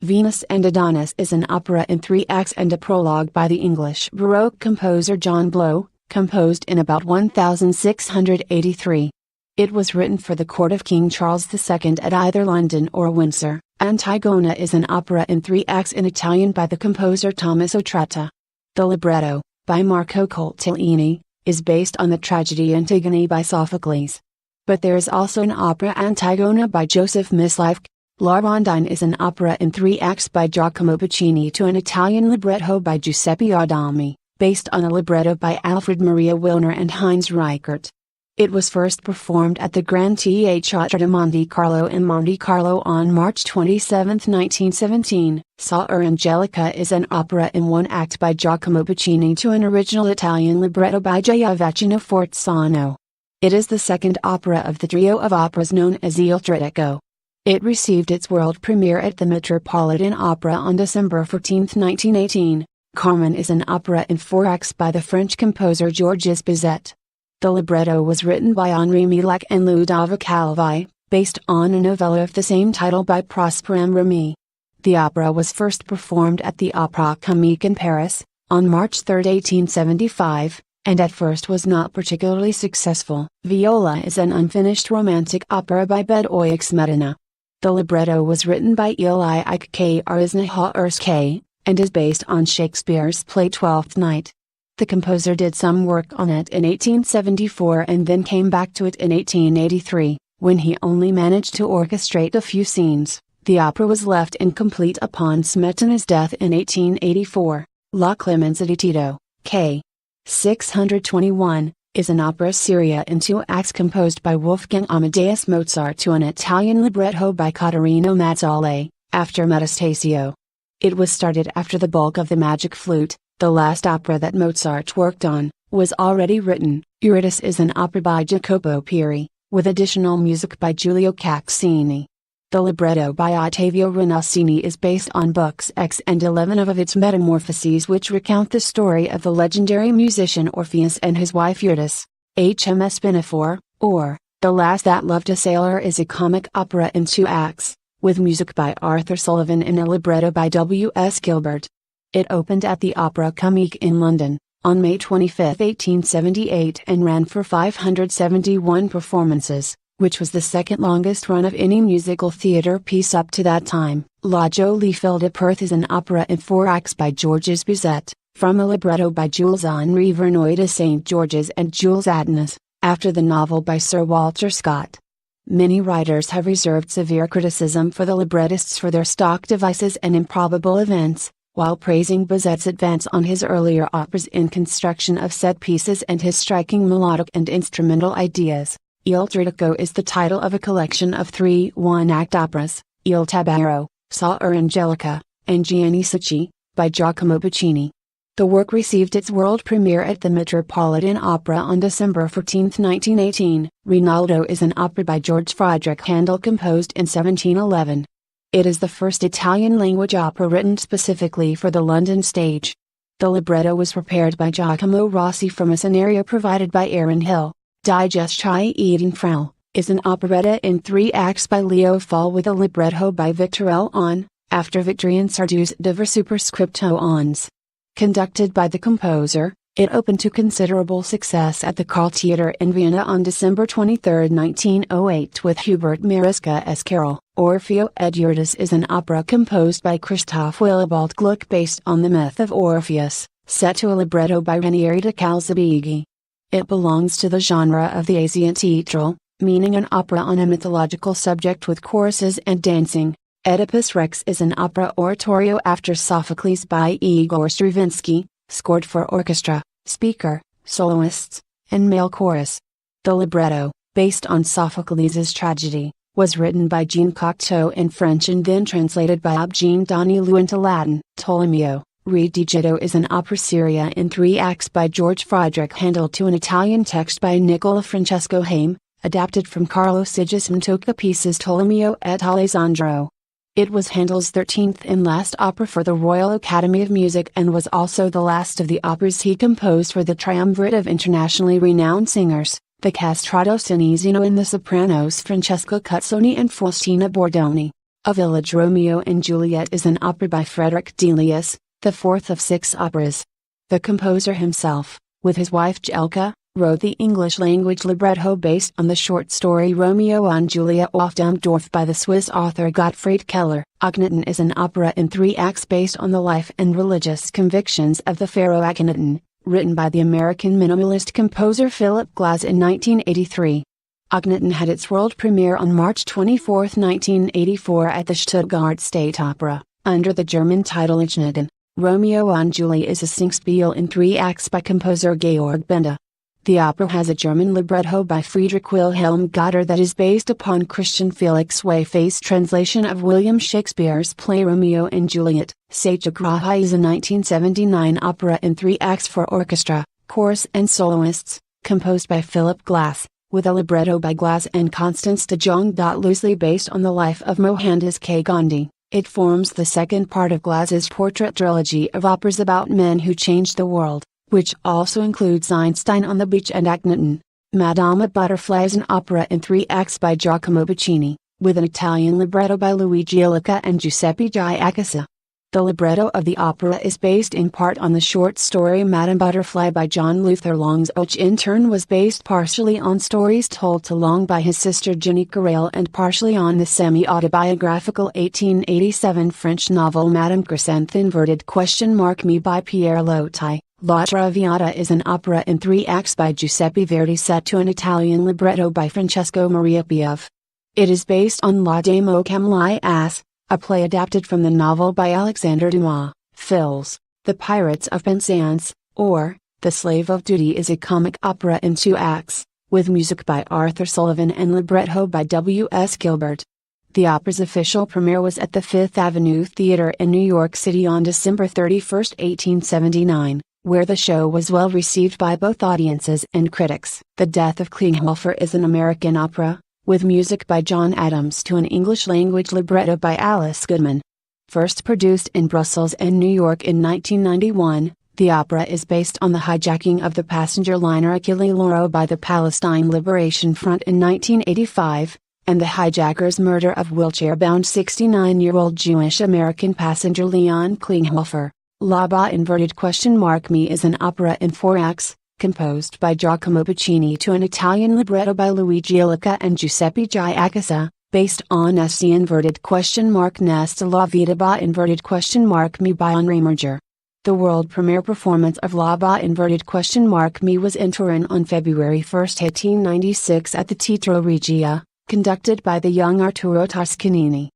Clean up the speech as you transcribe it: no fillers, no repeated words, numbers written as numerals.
Venus and Adonis is an opera in 3 acts and a prologue by the English Baroque composer John Blow, composed in about 1683. It was written for the court of King Charles II at either London or Windsor. Antigona is an opera in 3 acts in Italian by the composer Tommaso Tratta. The libretto, by Marco Coltellini, is based on the tragedy Antigone by Sophocles. But there is also an opera Antigona by Joseph Mislife. La Rondine is an opera in 3 acts by Giacomo Puccini to an Italian libretto by Giuseppe Adami, based on a libretto by Alfred Maria Wilner and Heinz Reichert. It was first performed at the Grand Theatre de Monte Carlo in Monte Carlo on March 27, 1917. Suor Angelica is an opera in 1 act by Giacomo Puccini to an original Italian libretto by Giovacchino Forzano. It is the second opera of the trio of operas known as Il Trittico. It received its world premiere at the Metropolitan Opera on December 14, 1918. Carmen is an opera in 4 acts by the French composer Georges Bizet. The libretto was written by Henri Milac and Ludovic Calvi, based on a novella of the same title by Prosper M. Remy. The opera was first performed at the Opéra Comique in Paris, on March 3, 1875, and at first was not particularly successful. Viola is an unfinished romantic opera by Bedoyx Medina. The libretto was written by Eli K. Arisnaha and is based on Shakespeare's play Twelfth Night. The composer did some work on it in 1874 and then came back to it in 1883, when he only managed to orchestrate a few scenes. The opera was left incomplete upon Smetana's death in 1884. La Clemenza di Tito, k. 621, is an opera seria in 2 acts composed by Wolfgang Amadeus Mozart to an Italian libretto by Caterino Mazzoli, after Metastasio. It was started after the bulk of the Magic Flute, the last opera that Mozart worked on, was already written. Eurydice is an opera by Jacopo Piri, with additional music by Giulio Caccini. The libretto by Ottavio Rinassini is based on books X and 11 of its Metamorphoses, which recount the story of the legendary musician Orpheus and his wife Eurydice. HMS Pinafore, or The Lass That Loved a Sailor, is a comic opera in 2 acts, with music by Arthur Sullivan and a libretto by W. S. Gilbert. It opened at the Opera Comique in London, on May 25, 1878 and ran for 571 performances, which was the second longest run of any musical theatre piece up to that time. La Jolie Fille de Perth is an opera in 4 acts by Georges Bizet, from a libretto by Jules-Henri Verneuil de St. Georges and Jules Adonis, after the novel by Sir Walter Scott. Many writers have reserved severe criticism for the librettists for their stock devices and improbable events, while praising Bizet's advance on his earlier operas in construction of set pieces and his striking melodic and instrumental ideas. Il Trittico is the title of a collection of 3 one-act operas, Il Tabaro, Suor Angelica, and Gianni, by Giacomo Puccini. The work received its world premiere at the Metropolitan Opera on December 14, 1918. Rinaldo is an opera by George Friedrich Handel composed in 1711. It is the first Italian-language opera written specifically for the London stage. The libretto was prepared by Giacomo Rossi from a scenario provided by Aaron Hill. Digest Chai Eden Frau, is an operetta in 3 acts by Leo Fall with a libretto by Victor L. On, after Victorien Sardou's De Ver Superscripto Ons. Conducted by the composer, it opened to considerable success at the Carl Theater in Vienna on December 23, 1908 with Hubert Mariska as Carol. Orfeo ed Eurydice is an opera composed by Christoph Willibald Gluck based on the myth of Orpheus, set to a libretto by Ranieri de Calzabigi. It belongs to the genre of the Asienteatrale, meaning an opera on a mythological subject with choruses and dancing. Oedipus Rex is an opera oratorio after Sophocles by Igor Stravinsky, scored for orchestra, speaker, soloists, and male chorus. The libretto, based on Sophocles' tragedy, was written by Jean Cocteau in French and then translated by Eugene Donnelly into Latin. Tolomeo, Ridigito is an opera seria in 3 acts by George Friedrich Handel to an Italian text by Nicola Francesco Haim, adapted from Carlo Sigismondo Capisa's Tolomeo et Alessandro. It was Handel's 13th and last opera for the Royal Academy of Music and was also the last of the operas he composed for the triumvirate of internationally renowned singers, the castrato Sinizino and the sopranos Francesca Cuzzoni and Faustina Bordoni. A Village Romeo and Juliet is an opera by Frederick Delius, the fourth of 6 operas. The composer himself, with his wife Jelka, wrote the English-language libretto based on the short story Romeo and Juliet of Dammdorf by the Swiss author Gottfried Keller. Akhenaten is an opera in 3 acts based on the life and religious convictions of the pharaoh Akhenaten, written by the American minimalist composer Philip Glass in 1983. Akhenaten had its world premiere on March 24, 1984 at the Stuttgart State Opera, under the German title Akhenaten. Romeo and Juliet is a singspiel in 3 acts by composer Georg Benda. The opera has a German libretto by Friedrich Wilhelm Gotter that is based upon Christian Felix Wayface's translation of William Shakespeare's play Romeo and Juliet. Satyagraha is a 1979 opera in 3 acts for orchestra, chorus and soloists, composed by Philip Glass, with a libretto by Glass and Constance de Jong. Loosely based on the life of Mohandas K. Gandhi, it forms the second part of Glass's portrait trilogy of operas about men who changed the world, which also includes Einstein on the Beach and Akhenaten. Madama Butterfly is an opera in 3 acts by Giacomo Puccini, with an Italian libretto by Luigi Illica and Giuseppe Giacassa. The libretto of the opera is based in part on the short story Madame Butterfly by John Luther Long's, which in turn was based partially on stories told to Long by his sister Jenny Carrel and partially on the semi-autobiographical 1887 French novel Madame Chrysantheme Me by Pierre Loti. La Traviata is an opera in 3 acts by Giuseppe Verdi set to an Italian libretto by Francesco Maria Piave. It is based on La Dame aux Camélias, a play adapted from the novel by Alexandre Dumas. Phil's The Pirates of Penzance, or The Slave of Duty is a comic opera in 2 acts, with music by Arthur Sullivan and libretto by W. S. Gilbert. The opera's official premiere was at the Fifth Avenue Theater in New York City on December 31, 1879, where the show was well received by both audiences and critics. The Death of Klinghoffer is an American opera, with music by John Adams to an English-language libretto by Alice Goodman. First produced in Brussels and New York in 1991, the opera is based on the hijacking of the passenger liner Achille Lauro by the Palestine Liberation Front in 1985, and the hijacker's murder of wheelchair-bound 69-year-old Jewish-American passenger Leon Klinghoffer. Me is an opera in 4 acts, composed by Giacomo Puccini to an Italian libretto by Luigi Illica and Giuseppe Giacassa, based on Nesta la Vita Me by Henri Merger. The world premiere performance of La Me was in Turin on February 1, 1896 at the Teatro Regia, conducted by the young Arturo Toscanini.